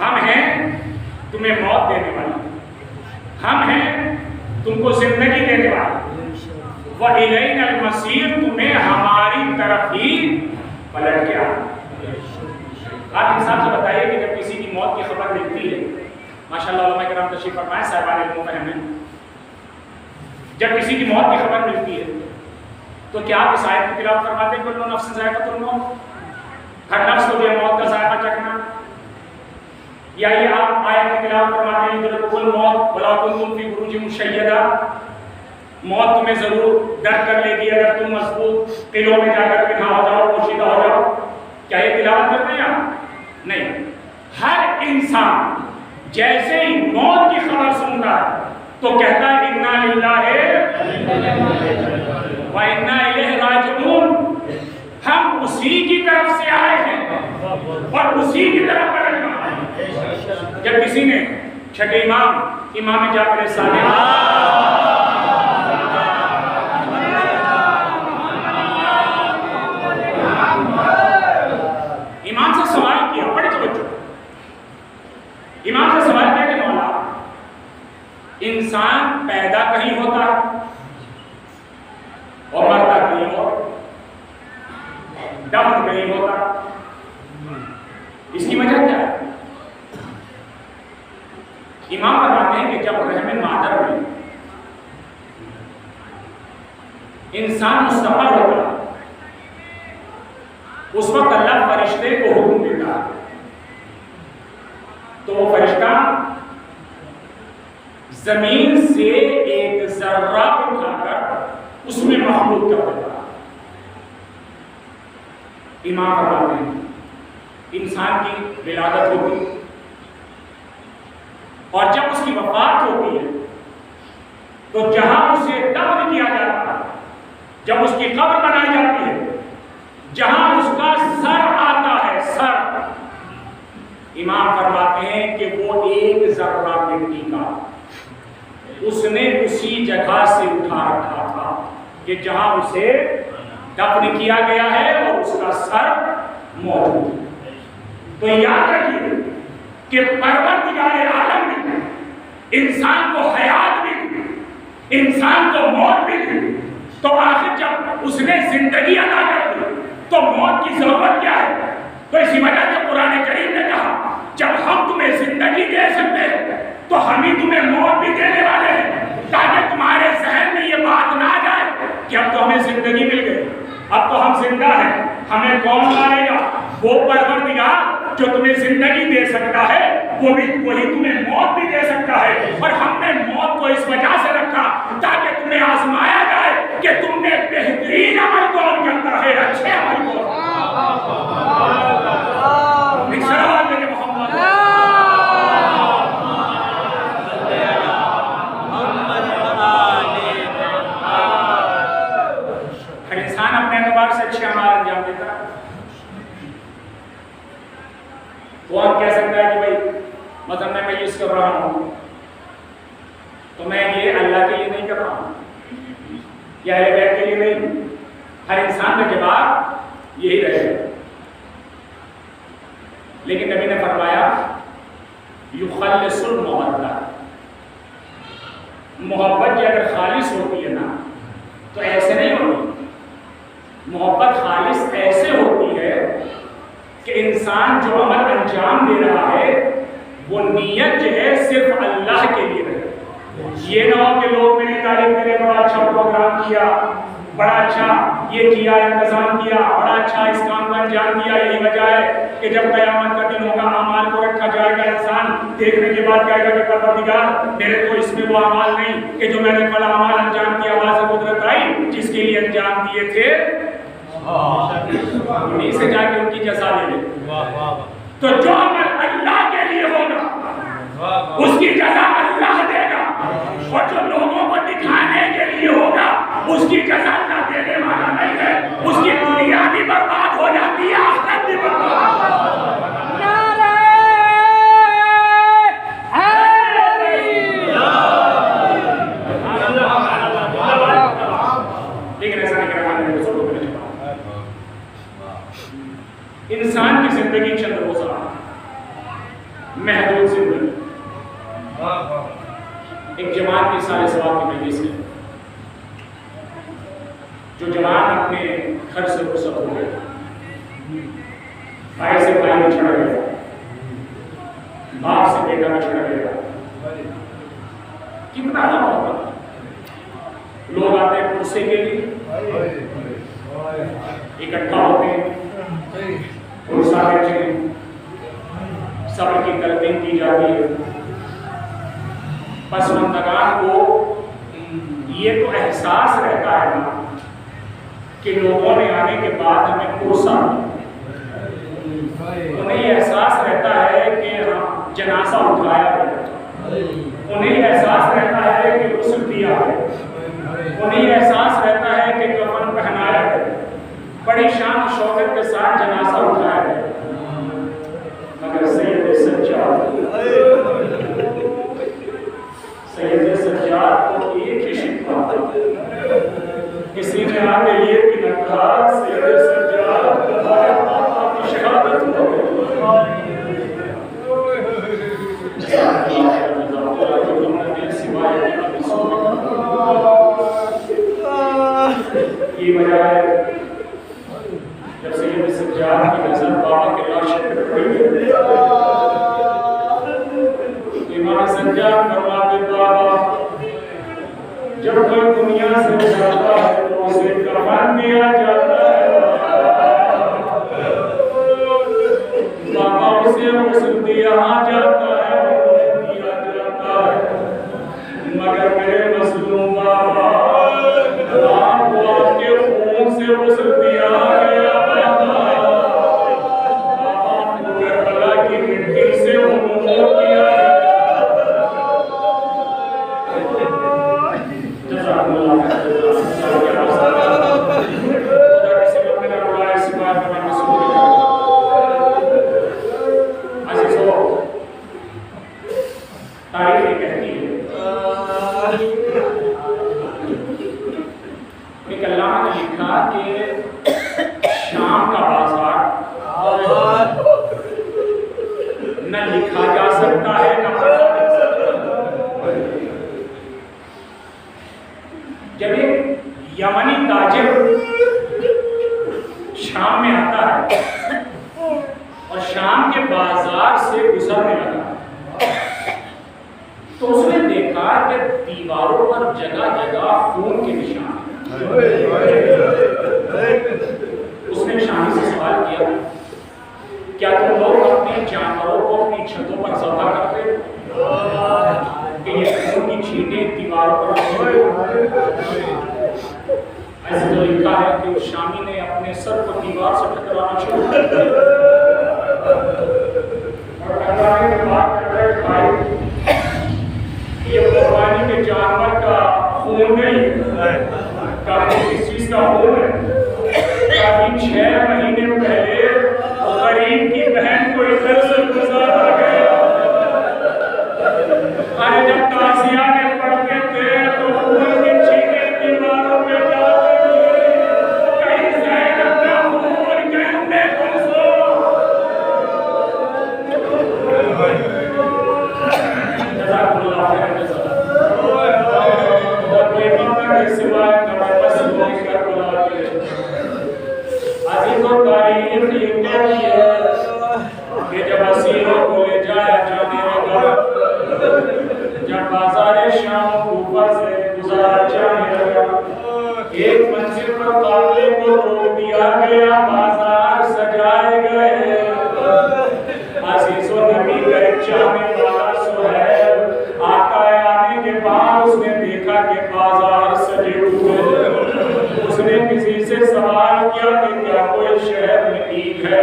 ہم ہیں تمہیں موت دینے والا، ہم ہیں تم کو زندگی دینے والا، وَإِلَيْنَا الْمَصِيرُ، تمہیں ہماری طرف ہی پلٹ کے آنا۔ آپ انسان سے بتائیے کہ جب کسی کی موت کی خبر ملتی ہے، ماشاءاللہ علماء کرام تشریف فرمائیں، صاحبان علم و فہم، جب کسی کی موت کی خبر ملتی ہے تو کیا آپ اس آیت کی تلاوت فرماتے ہیں کل نفس ذائقۃ الموت، ہر نفس کو جو ہے موت کا ذائقہ چکھنا، یا یہ آپ آیت کی تلاوت فرماتے ہیں یدرککم الموت ولا کنتم فی بروج مشیدہ، موت تمہیں ضرور در کر لے گی اگر تم مضبوط قلعوں میں جا کر بنا ہو جاؤ، پوشیدہ ہو جاؤ۔ کیا یہ تلاوت کرتے ہیں آپ؟ نہیں۔ ہر انسان جیسے ہی موت کی خبر سنتا ہے تو کہتا ہے انا للہ و انا الیہ راجعون، ہم اسی کی طرف سے آئے ہیں اور اسی کی طرف پلٹنا ہے۔ جب کسی نے چھٹے امام جعفر صادق امام سے سوال کیا، بڑے توجہ، امام سے سوال کیا کہ مولا انسان پیدا کہیں ہوتا اور مرتا کہیں اور، دفن کہیں ہوتا، اس کی وجہ کیا ہے؟ امام فرماتے ہیں کہ جب رحم مادر میں انسان مستقر ہوتا اس وقت اللہ فرشتے کو حکم دیتا تو وہ فرشتہ زمین سے ایک ذرہ اٹھا کر اس میں مخلوق کر دیتا۔ امام فرماتے ہیں انسان کی ولادت ہوتی اور جب اس کی وفات ہوتی ہے تو جہاں اسے دفن کیا جاتا ہے، جب اس کی قبر بنائی جاتی ہے، جہاں اس کا سر آتا ہے، سر، امام فرماتے ہیں کہ وہ ایک ذرہ مٹی کا اس نے اسی جگہ سے اٹھا رکھا تھا کہ جہاں اسے دفن کیا گیا ہے اور اس کا سر موجود ہے۔ تو یاد رکھیے کہ پروردگار عالم نے انسان کو حیات بھی دی، انسان کو موت بھی دی، تو آخر جب اس نے زندگی عطا کر دی تو موت کی ضرورت کیا ہے؟ تو اسی وجہ سے قرآن کریم نے کہا جب ہم تمہیں زندگی دے سکتے ہیں تو ہم ہی تمہیں موت بھی دینے والے ہیں تاکہ تم ہمیں زندگی مل گئی، اب تو ہم زندہ ہیں، ہمیں کون مارے گا؟ وہ پروردگار جو تمہیں زندگی دے سکتا ہے وہی تمہیں موت بھی دے سکتا ہے، اور ہم نے موت کو اس وجہ سے رکھا تاکہ تمہیں آزمایا جائے کہ تم نے بہترین عمل کون کرتا ہے، اچھے عمل کون۔ ہر انسان اپنے اعتبار سے اچھے اعمال انجام دیتا ہے۔ کون کہہ سکتا ہے کہ بھائی مثلا میں مجلس کر رہا ہوں تو میں یہ اللہ کے لیے نہیں کر رہا ہوں یا اہل بیت کے لیے نہیں؟ ہر انسان کا جواب یہی رہے گا، لیکن نبی نے فرمایا یخلص المحبت، محبت جو اگر خالص ہوتی ہے نا تو ایسے نہیں ہوتی، محبت خالص ایسے ہوتی ہے کہ انسان جو عمل انجام دے رہا ہے وہ نیت جو ہے صرف اللہ کے لیے رہے۔ یہ نہ ہو کہ لوگ میری تعریف کریں، بڑا اچھا پروگرام کیا، بڑا اچھا یہ کیا، انتظام کیا، بڑا اچھا اس کام کا انجام دیا۔ یہی وجہ ہے کہ جب قیامت کا دن ہوگا اعمال کو رکھا جائے گا، انسان دیکھنے کے بعد کہے گا کہ پروردگار میرے تو اس میں وہ اعمال نہیں کہ جو میں نے بڑا اعمال انجام دیا، وہاں سے قدرت آئی جس کے لیے انجام دیے تھے انہیں سے جا کے ان کی جزا لے لے۔ تو جو عمل اللہ کے لیے ہوگا اس کی جزا اللہ دے گا، اور جو لوگوں کو دکھانے کے لیے ہوگا اس کی جزا اللہ دینے والا نہیں ہے، اس کی دنیا بھی برباد ہو جاتی ہے، آخرت بھی برباد ہو جاتی ہے۔ لیکن ایسا نہیں کرنا ہے، انسان کی زندگی چند روزہ محدود زندگی۔ ایک جوان کی سارے سوال کی مجلس ہے، جو جوان اپنے گھر سے رخصت ہو گئے، بھائی سے بھائی بچھڑ گیا، باپ سے بیٹا بچھڑ گیا، کتنا دم ہوتا، لوگ آتے ہیں غصے کے لیے، اکٹھا ہوتے ہیں، صبر کی تلقین کی جاتی ہے، پسماندگان کو یہ تو احساس رہتا ہے نا کہ لوگوں نے آنے کے بعد ہمیں کوسا، انہیں یہ احساس رہتا ہے کہ ہم جنازہ اٹھایا ہے، انہیں یہ احساس رہتا ہے کہ غسل دیا ہے، انہیں یہ احساس رہتا ہے کہ کفن پہنایا ہے، بڑی شان و شوکت کے ساتھ جنازہ اٹھایا ہے، مگر سید سجاد کو ایک ہی شکوہ تھا، کسی نے آگے یہ بھی نہ کہا سید سجاد تمہارے پاپا کی شہادت ہو گئی۔ یہ وجہ ہے جب سید سجاد کی نظر بابا کے لاش پر پڑی، امام سجاد فرماتے بابا جب کوئی دنیا سے جاتا ہے تو اسے کفن دیا جاتا ہے، بابا اسے غسل دیا جاتا ہے، دیا جاتا ہے، مگر میرے مظلوم بابا آپ کو آپ کے خون سے غسل دیا گیا، آپ کو کربلا کی مٹی سے عمر کیا ہے۔ تاریخ کہتی ہے ایک اللہ نے لکھا کہ شام کا بازار نہ لکھا جا سکتا ہے نہ پڑھا جا سکتا ہے۔ جب ایک یمنی تاجر شام میں آتا ہے اور شام کے بازار سے گزرنے لگا تو اس نے دیکھا کہ دیواروں پر جگہ جگہ خون کے نشان ہیں۔ اس نے شامی سے سوال کیا کیا تم لوگ اپنے جانوروں کو اپنی چھتوں پر ذبح کرتے کہ یہ خون کی چھینٹیں دیواروں پر ایسے تو لکھا ہے کہ اس شامی نے اپنے سر کو دیوار سے ٹکرانا شروع کر دیا اور ٹکرانے کے بعد کہہ رہے بھائی یہ قربانی کے جانور کا خون نہیں کافی اس چیز کا خون ہے کافی 6 مہینے پہلے غریب کی بہن کو ادھر سے گزارا گیا ارے جب تعزیہ میں پڑھتے تھے تو خون کی چھینٹیں دیواروں پہ جاتے تھے کہیں زینب کا خون کہیں ام کلثوم جزاک اللہ خیر اور پیغمبر کے سوائے نماز نہیں کر بلاتے عزیز و تاریخ یہ کہتی ہے کہ جب اسیروں کو لے جایا جانے لگا جب بازار شام اوپر سے گزارا جانے لگا ایک منزل پر قافلے کو روک دیا گیا بازار سجائے گئے عزیز و نبی کا ایک چاہنے والا سہیل آقا آنے کے بعد اس نے دیکھا کہ بازار سجے ہوئے اس نے کسی سے سوال کیا کہ کیا کوئی شہر میں عید ہے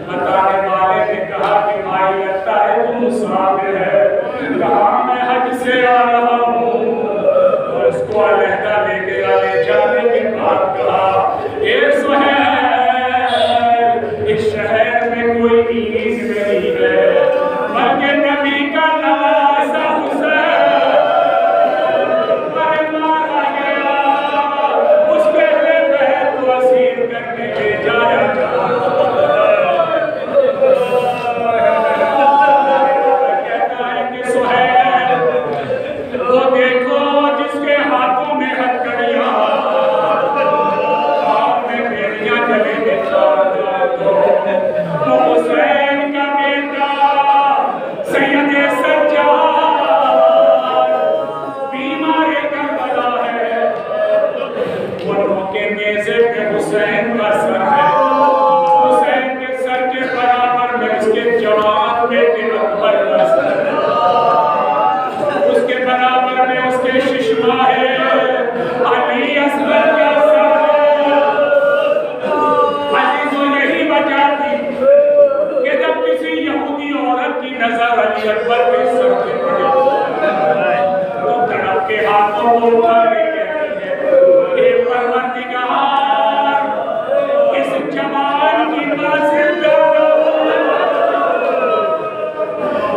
بتانے والے نے کہا کہ بھائی لگتا ہے تم مسافر ہے کہا میں حج سے آ رہا ہوں اور اس کو علیحدہ لے کے آنے جانے کے بعد کہا اے سہیل اس شہر میں کوئی عید نہیں ہے بلکہ نبی کا نوازا حسین مارا گیا اس پہلے بہن کو اسیر کرنے لے جایا کہتا ہے کہ سہیل وہ دیکھو جس کے ہاتھوں میں ہتھکڑیاں ہاتھ میں بیڑیاں گلے میں تو حسین کا بیٹا سید سجاد بیمار کربلا ہے وہ کے نیزے پہ حسین کا سر ہے حسین کے سر کے برابر میں اس کے جوان بیٹے اکبر کا سر ہے اس کے برابر میں اس کے ششما ہے علی اصغر کا سر ہے عزیزوں یہی وجہ تھی کہ جب کسی یہودی عورت کی نظر علی اکبر کے سر پہ پڑی تو تڑپ کے ہاتھوں کو اٹھانے کہتی ہے اے پروردگار اس جوان کی منزل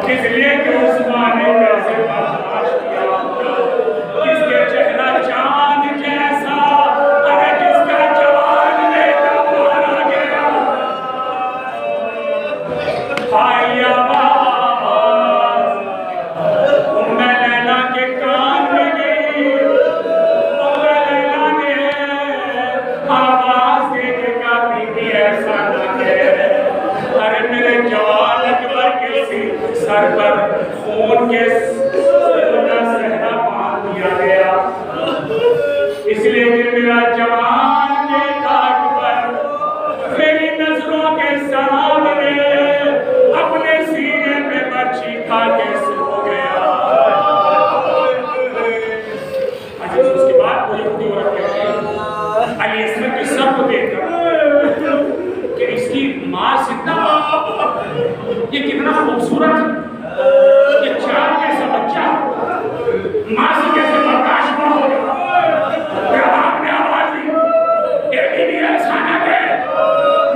اس لیے کہ عثمان نے کیسے برداشت کیا جس کے چہرہ چاند جیسا ارے جس کا جوان بیٹا مارا گیا ہائے آواز ام لیلا کے کان میں گئی ام لیلا نے آواز دے کے کہا بی بی ایسا نہ کہہ ارے میرے جوان اکبر کے سر پر خون کے سونا صحرا باندھ دیا گیا اس لیے کہ میرا جوان بیٹا اکبر میری نظروں کے سامنے اپنے سینے پہ برچھی کھا کے سو گیا عزیز اس کے بعد وہ یہودی عورت کہتے ہیں علی اصغر کے سر کو دیکھ کر کہ اس کی ماں سکتا یہ کتنا خوبصورت یہ چار کیسا بچہ ماں سے کیسے برداشت نہ ہو گیا پھر آپ نے آواز دی اے بی بی ایسا نہ کہ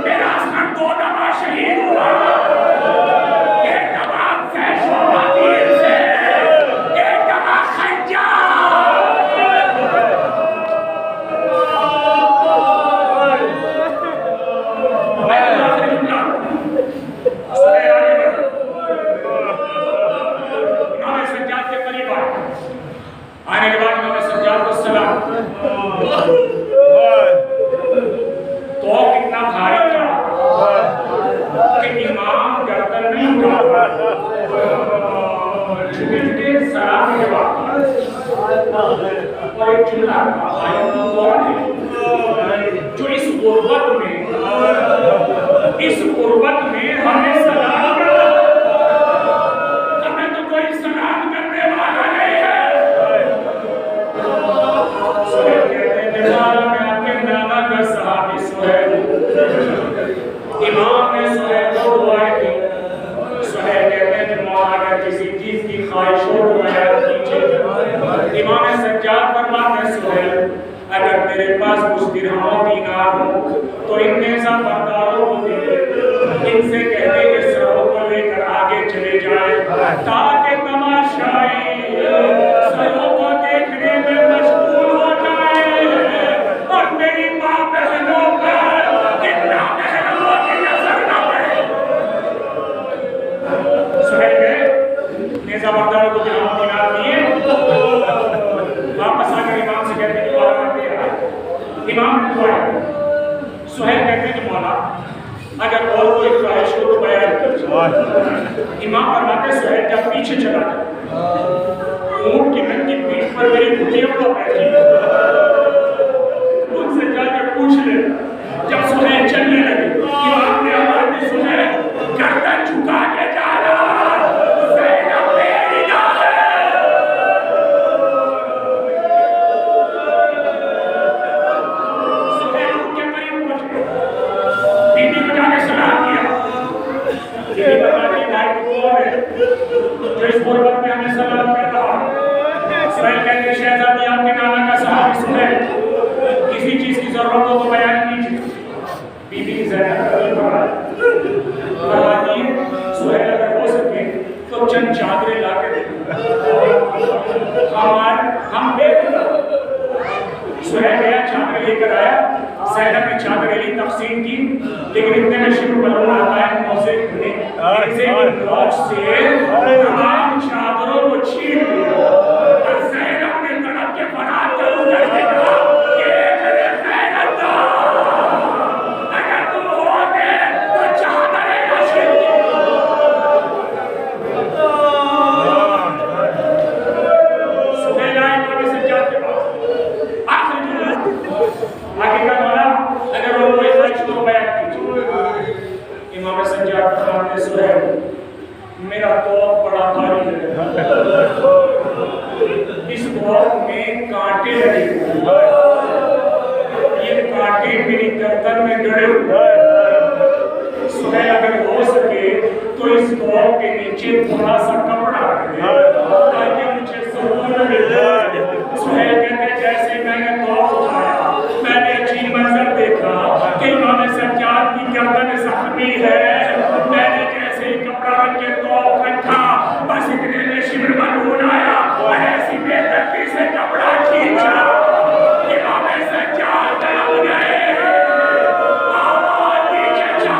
میرا اصغر 2 دفعہ شہید ہوا ایک دفعہ فیش و بادیر سے ایک دفعہ خنجر میں اللہ سے جملہ امام سجاد کے قریب آنے کے بعد امام سجاد کو سلام تو کتنا بھاری تھا کہ امام گردن نہیں اٹھا چھوٹے چھوٹے سلام کے بعد اور ایک جملہ آیت تو کون ہے جو اس غربت میں ہمیں سلام کرتا ہے؟ ہمیں تو کوئی سلام کرنے والا نہیں ہے۔ سہیل کہتے ہیں جمال میں آپ کے نانا کا صحابی سہیل، امام نے سہیل کو دعائیں دی۔ سہیل کہتے ہیں جمال اگر کسی چیز کی خواہش ہو تو بیان کیجئے۔ امام سجاد فرماتے ہیں سہیل اگر تیرے پاس کچھ درہم و دینار ہو تو ان نیزہ برداروں کو دے دے، ان سے کہہ دے کہ سروں کو لے کر آگے چلے جائیں تاکہ تماشائی سروں کو دیکھنے میں مشغول ہو جائیں اور میری ماں بہنوں پر اتنا محرموں کی نظر نہ پڑے۔ سہیل گئے نیزہ برداروں کو درہم و دینار دیے، واپس آ کر امام سے کہتے ہیں دوبارہ کرتے ہیں۔ امام نے دعائیں، سہیل کہتے ہیں کہ مولا اگر اور کوئی خواہش ہو تو بیان کیجئے۔ امام فرماتے ہیں سہیل جب پیچھے چلا جائے، اونٹ کی ننگی پیٹھ پر میری گھٹیوں کو بیٹھی، ان سے جا کے پوچھ لے۔ جب سہیل چلنے لگے امام نے آواز دی سہیل گردن جھکا کے جا رہا، زینب میری نہ ہے۔ جو اس غربت میں ہمیں سلام کرتا ہے، سہیل کہتے ہیں شہزادی آپ کے نانا کا صحابی سہیل، کسی چیز کی ضرورت ہو تو بیان کیجئے۔ بی بی زینب فرماتی ہے سہیل اگر ہو سکے تو چند چادریں لا کے دیں، ہم بے سہیل گیا چادریں لے کر آیا، زینب نے چادریں لی تقسیم کی، لیکن اتنے میں شروع بلون آتا ہے موزے نے ایسے کی نوچ سے تمام چادروں کو چھین لیا اور زینب نے تڑپ کے فرار کروں کر کے کہا یہ میرے خیرتدار اگر تم ہوتے تو چادریں نہ چھینتی۔ سہیل آئے امام سجاد کے پاس، آخری جملہ آگے کا مولا اگر وہ کوئی خواہش تو بیان کیجئے۔ امام سجاد فرماتے سہیل میرا توق بڑا بھاری ہے، اس توق میں کانٹے لگے ہوئے، یہ کانٹے میری گردن میں گڑے ہوئے، سہیل اگر ہو سکے تو اس توق کے نیچے تھوڑا سا کپڑا رکھ دے تاکہ مجھے سکون مل جائے۔ سہیل کہتے ہیں جیسے میں نے توق اٹھایا میں نے عجیب منظر دیکھا کہ امام سجاد کی گردن زخمی ہے، میں نے جیسے ہی کپڑا رکھ کے توق رکھا بس اتنے میں شبر ملعون آیا، ایسی بے دردی سے کپڑا کھینچا، امام سجاد ڈر گئے، آواز نیچے جا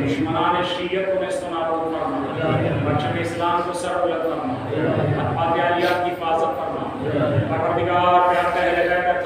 دشمنان شریعت کو نصف نابود فرما، پرچم اسلام کو سر بلند فرما، اطفال عالیات کی حفاظت فرما، پروردگار